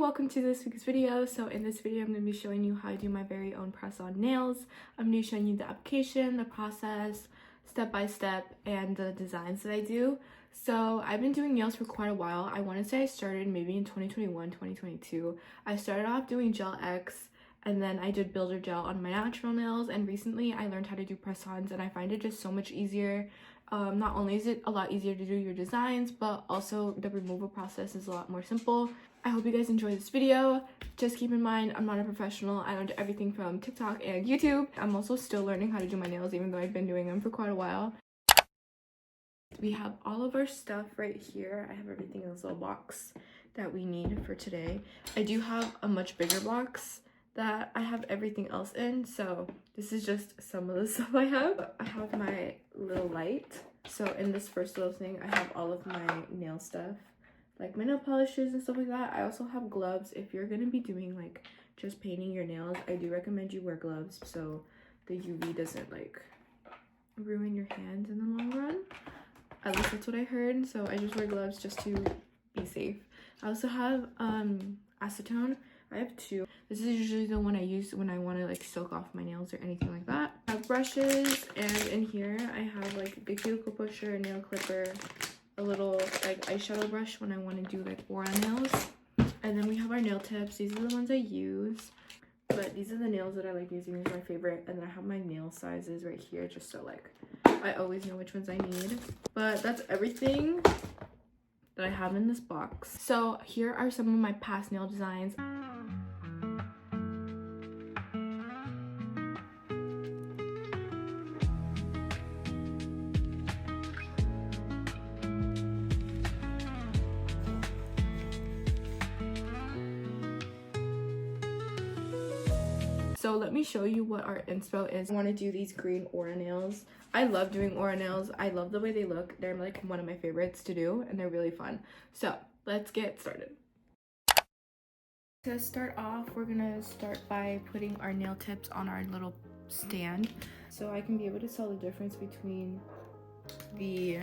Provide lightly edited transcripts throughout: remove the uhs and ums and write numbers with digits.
welcome to this week's video. So in this video, I'm going to be showing you how I do my very own press-on nails. I'm going to be showing you the application, the process, step by step, and the designs that I do. So I've been doing nails for quite a while. I want to say I started maybe in 2021, 2022. I started off doing Gel X, and then I did builder gel on my natural nails, and recently I learned how to do press-ons, and I find it just so much easier. Not only is it a lot easier to do your designs, but also the removal process is a lot more simple. I hope you guys enjoy this video. Just keep in mind, I'm not a professional. I learned everything from TikTok and YouTube. I'm also still learning how to do my nails, even though I've been doing them for quite a while. We have all of our stuff right here. I have everything in this little box that we need for today. I do have a much bigger box that I have everything else in, so this is just some of the stuff I have. I have my little light. So in this first little thing, I have all of my nail stuff, like my nail polishes and stuff like that. I also have gloves. If you're gonna be doing like just painting your nails, I do recommend you wear gloves so the UV doesn't like ruin your hands in the long run. At least that's what I heard, so I just wear gloves just to be safe. I also have acetone. I have two. This is usually the one I use when I want to like soak off my nails or anything like that. I have brushes, and in here I have like the cuticle pusher, a nail clipper, a little like eyeshadow brush when I want to do like aura nails. And then we have our nail tips. These are the ones I use, but these are the nails that I like using. These are my favorite. And then I have my nail sizes right here, just so like I always know which ones I need. But that's everything that I have in this box. So here are some of my past nail designs. So let me show you what our inspo is. I want to do these green aura nails. I love doing aura nails. I love the way they look. They're like one of my favorites to do, and they're really fun. So let's get started. To start off, we're gonna start by putting our nail tips on our little stand, so I can be able to tell the difference between the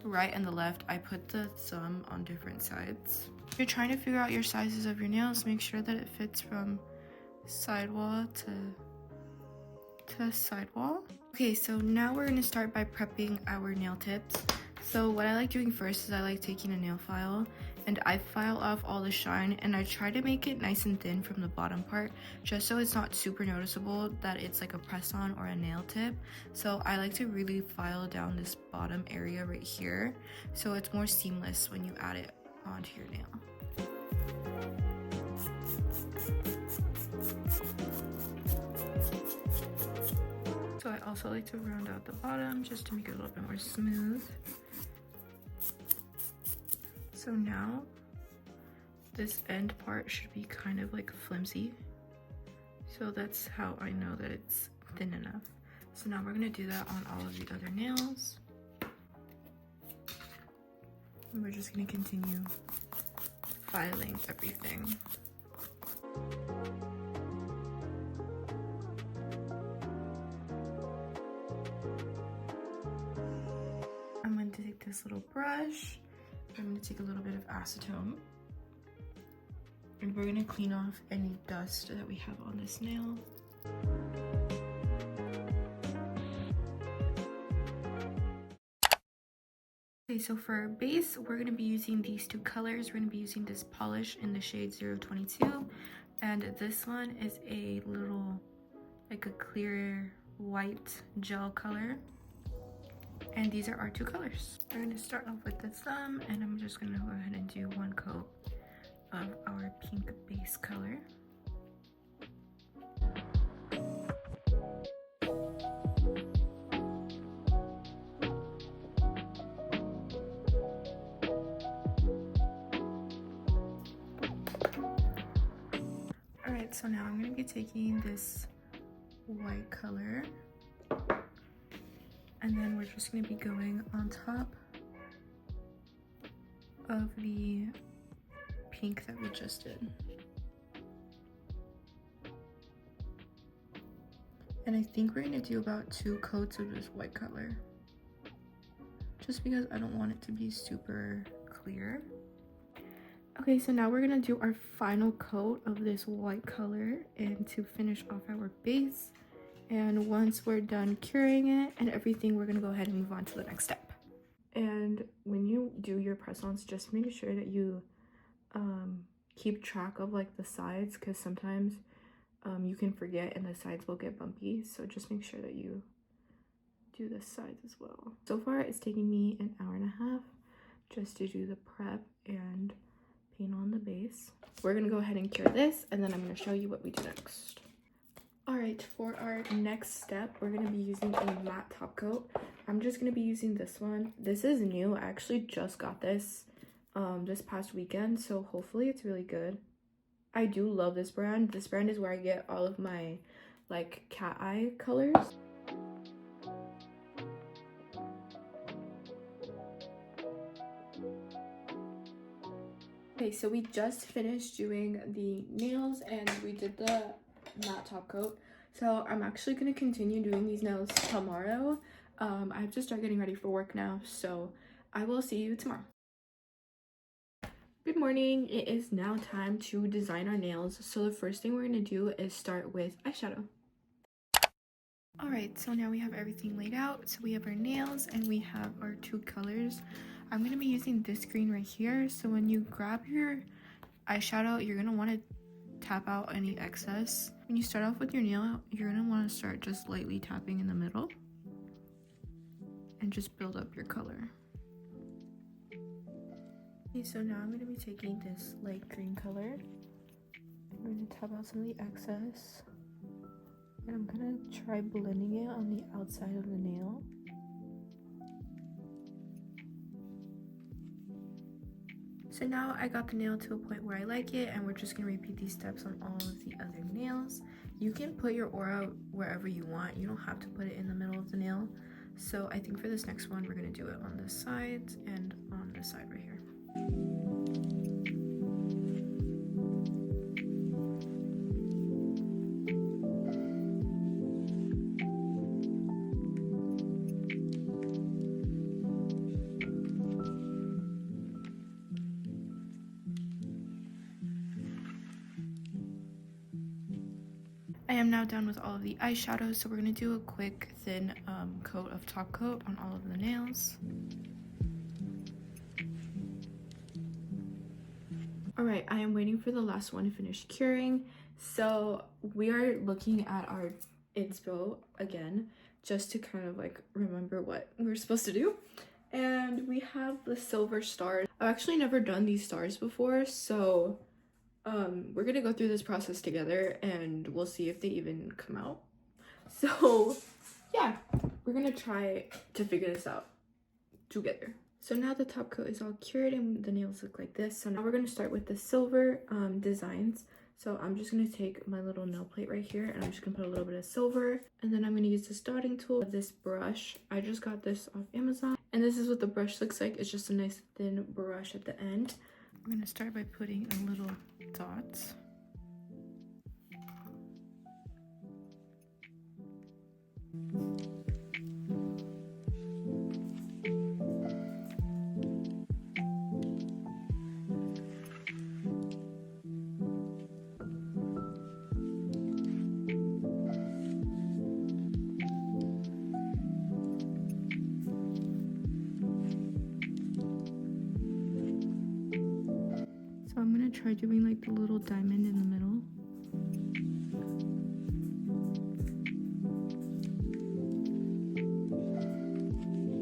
right and the left. I put the thumb on different sides. If you're trying to figure out your sizes of your nails, make sure that it fits from sidewall to sidewall. Okay, so now we're gonna start by prepping our nail tips. So what I like doing first is I like taking a nail file and I file off all the shine, and I try to make it nice and thin from the bottom part, just so it's not super noticeable that it's like a press-on or a nail tip. So I like to really file down this bottom area right here, so it's more seamless when you add it onto your nail. So I also like to round out the bottom just to make it a little bit more smooth. So now this end part should be kind of like flimsy. So that's how I know that it's thin enough. So now we're gonna do that on all of the other nails. And we're just gonna continue filing everything. I'm going to take this little brush. I'm going to take a little bit of acetone. And we're going to clean off any dust that we have on this nail. Okay, so for our base, we're going to be using these two colors. We're going to be using this polish in the shade 022. And this one is a little, like a clear white gel color. And these are our two colors. We're going to start off with the thumb, and I'm just going to go ahead and do one coat of our pink base color. Alright, so now I'm going to be taking this white color, and then we're just going to be going on top of the pink that we just did. And I think we're going to do about 2 coats of this white color, just because I don't want it to be super clear. Okay, so now we're gonna do our final coat of this white color and to finish off our base. And once we're done curing it and everything, we're gonna go ahead and move on to the next step. And when you do your press-ons, just make sure that you keep track of like the sides, because sometimes you can forget and the sides will get bumpy. So just make sure that you do the sides as well. So far it's taking me an hour and a half just to do the prep and paint on the base. We're gonna go ahead and cure this, and then I'm gonna show you what we do next. All right, for our next step, we're gonna be using a matte top coat. I'm just gonna be using this one. This is new. I actually just got this this past weekend, so hopefully it's really good. I do love this brand. This brand is where I get all of my like cat eye colors. Okay, so we just finished doing the nails and we did the matte top coat. So I'm actually going to continue doing these nails tomorrow. I have to start getting ready for work now, so I will see you tomorrow. Good morning. It is now time to design our nails. So the first thing we're going to do is start with eyeshadow. Alright, so now we have everything laid out. So we have our nails and we have our two colors. I'm going to be using this green right here. So when you grab your eyeshadow, you're going to want to tap out any excess. When you start off with your nail, you're going to want to start just lightly tapping in the middle and just build up your color. Okay, so now I'm going to be taking this light green color. I'm going to tap out some of the excess. And I'm going to try blending it on the outside of the nail. So now I got the nail to a point where I like it, and we're just going to repeat these steps on all of the other nails. You can put your aura wherever you want. You don't have to put it in the middle of the nail. So I think for this next one, we're going to do it on the sides and on this side right here. I am now done with all of the eyeshadows, so we're going to do a quick thin coat of top coat on all of the nails. Alright, I am waiting for the last one to finish curing. So we are looking at our inspo again, just to kind of like remember what we were supposed to do. And we have the silver stars. I've actually never done these stars before, so we're gonna go through this process together and we'll see if they even come out. So yeah, we're gonna try to figure this out together. So now the top coat is all cured and the nails look like this. So now we're gonna start with the silver designs. So I'm just gonna take my little nail plate right here and I'm just gonna put a little bit of silver, and then I'm gonna use this dotting tool, this brush. I just got this off Amazon, and this is what the brush looks like. It's just a nice thin brush at the end. I'm gonna start by putting a little dot. So I'm gonna try doing like the little diamond in the middle.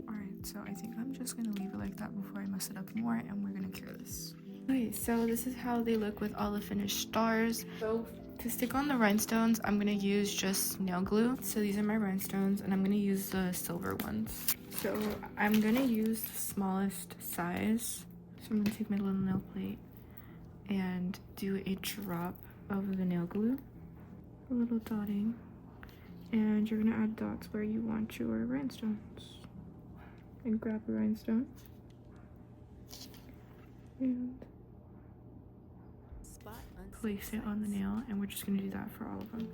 Alright, so I think I'm just gonna leave it like that before I mess it up more, and we're gonna cure this. Okay, so this is how they look with all the finished stars. So to stick on the rhinestones, I'm gonna use just nail glue. So these are my rhinestones, and I'm gonna use the silver ones. So I'm gonna use the smallest size. So I'm gonna take my little nail plate and do a drop of the nail glue, a little dotting, and you're gonna add dots where you want your rhinestones. And grab a rhinestone and place it on the nail, and we're just gonna do that for all of them.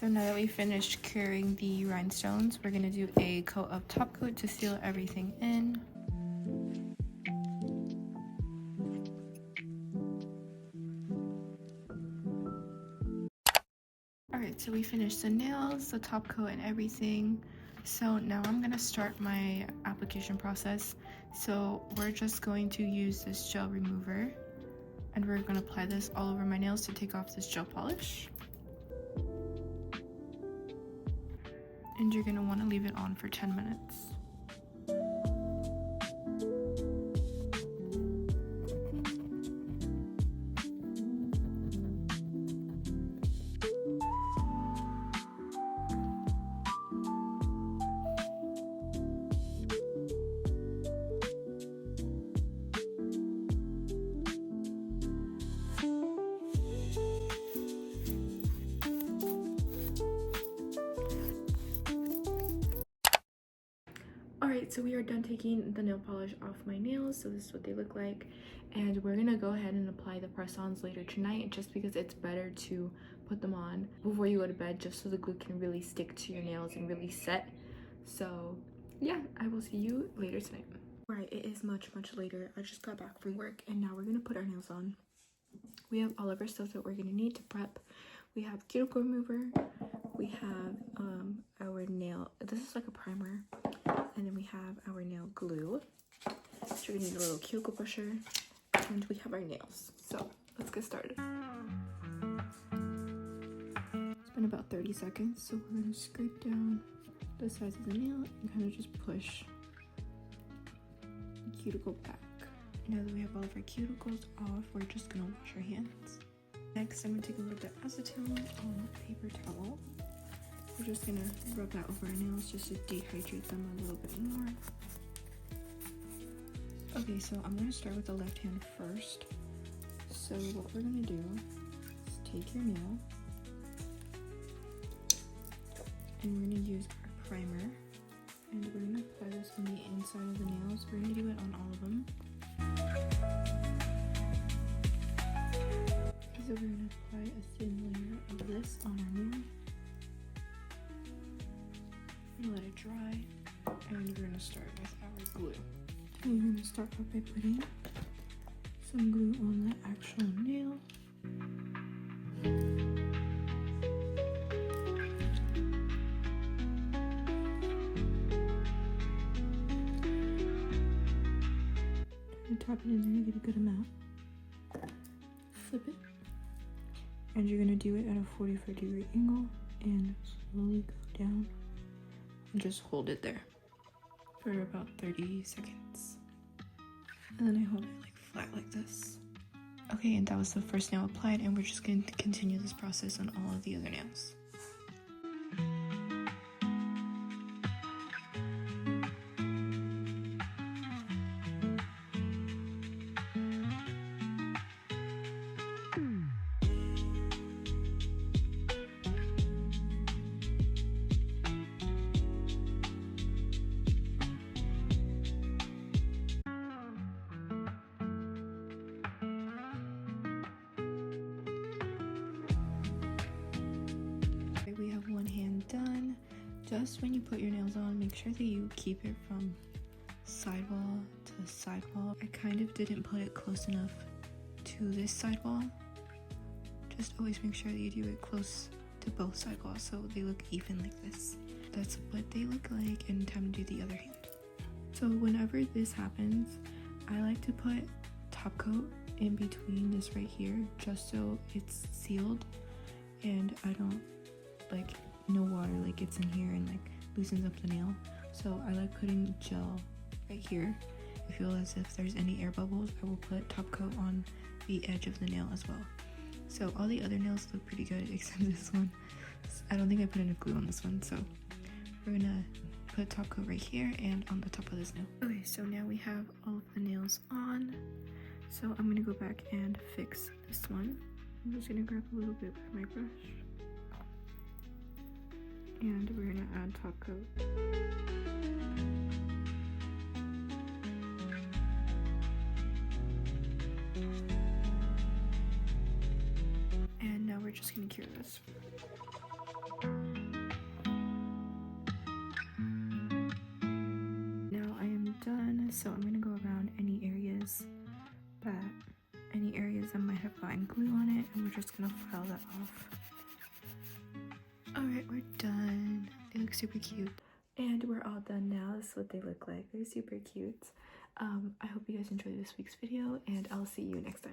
So now that we finished curing the rhinestones, we're gonna do a coat of top coat to seal everything in. Alright, so we finished the nails, the top coat, and everything. So now I'm gonna start my application process. So we're just going to use this gel remover and we're gonna apply this all over my nails to take off this gel polish. And you're gonna wanna leave it on for 10 minutes. Alright, so we are done taking the nail polish off my nails, so this is what they look like. And we're gonna go ahead and apply the press-ons later tonight, just because it's better to put them on before you go to bed, just so the glue can really stick to your nails and really set. So yeah, I will see you later tonight. Alright, it is much later. I just got back from work and now we're gonna put our nails on. We have all of our stuff that we're gonna need to prep. We have cuticle remover, we have our nail, this is like a primer, and then we have our nail glue. So we're gonna need a little cuticle brusher, and we have our nails. So let's get started. It's been about 30 seconds, so we're gonna scrape down the sides of the nail and kind of just push the cuticle back. Now that we have all of our cuticles off, we're just gonna wash our hands. Next, I'm gonna take a little bit of acetone on a paper towel. We're just gonna rub that over our nails just to dehydrate them a little bit more. Okay, so I'm gonna start with the left hand first. So what we're gonna do is take your nail and we're gonna use our primer and we're gonna apply this on the inside of the nails. We're gonna do it on all of them. So we're gonna apply a thin layer of this on our nail. Let it dry, and we're gonna start with our glue. And we're gonna start off by putting some glue on the actual nail. And tap it in there to get a good amount. Flip it, and you're gonna do it at a 45-degree angle and slowly go down. And just hold it there for about 30 seconds. And then I hold it like flat like this. Okay, and that was the first nail applied, and we're just going to continue this process on all of the other nails. Just when you put your nails on, make sure that you keep it from sidewall to sidewall. I kind of didn't put it close enough to this sidewall. Just always make sure that you do it close to both sidewalls so they look even like this. That's what they look like, and time to do the other hand. So whenever this happens, I like to put top coat in between this right here just so it's sealed and I don't like no water like gets in here and like loosens up the nail. So I like putting gel right here. I feel as if there's any air bubbles, I will put top coat on the edge of the nail as well. So all the other nails look pretty good except this one. I don't think I put enough glue on this one, so we're gonna put top coat right here and on the top of this nail. Okay, so now we have all of the nails on. So I'm gonna go back and fix this one. I'm just gonna grab a little bit with my brush. And we're gonna add top coat. And now we're just gonna cure this. Now I am done, so I'm gonna go around any areas that might have gotten glue on it, and we're just gonna file that off. Alright, we're done. They look super cute. And we're all done now. This is what they look like. They're super cute. I hope you guys enjoyed this week's video, and I'll see you next time.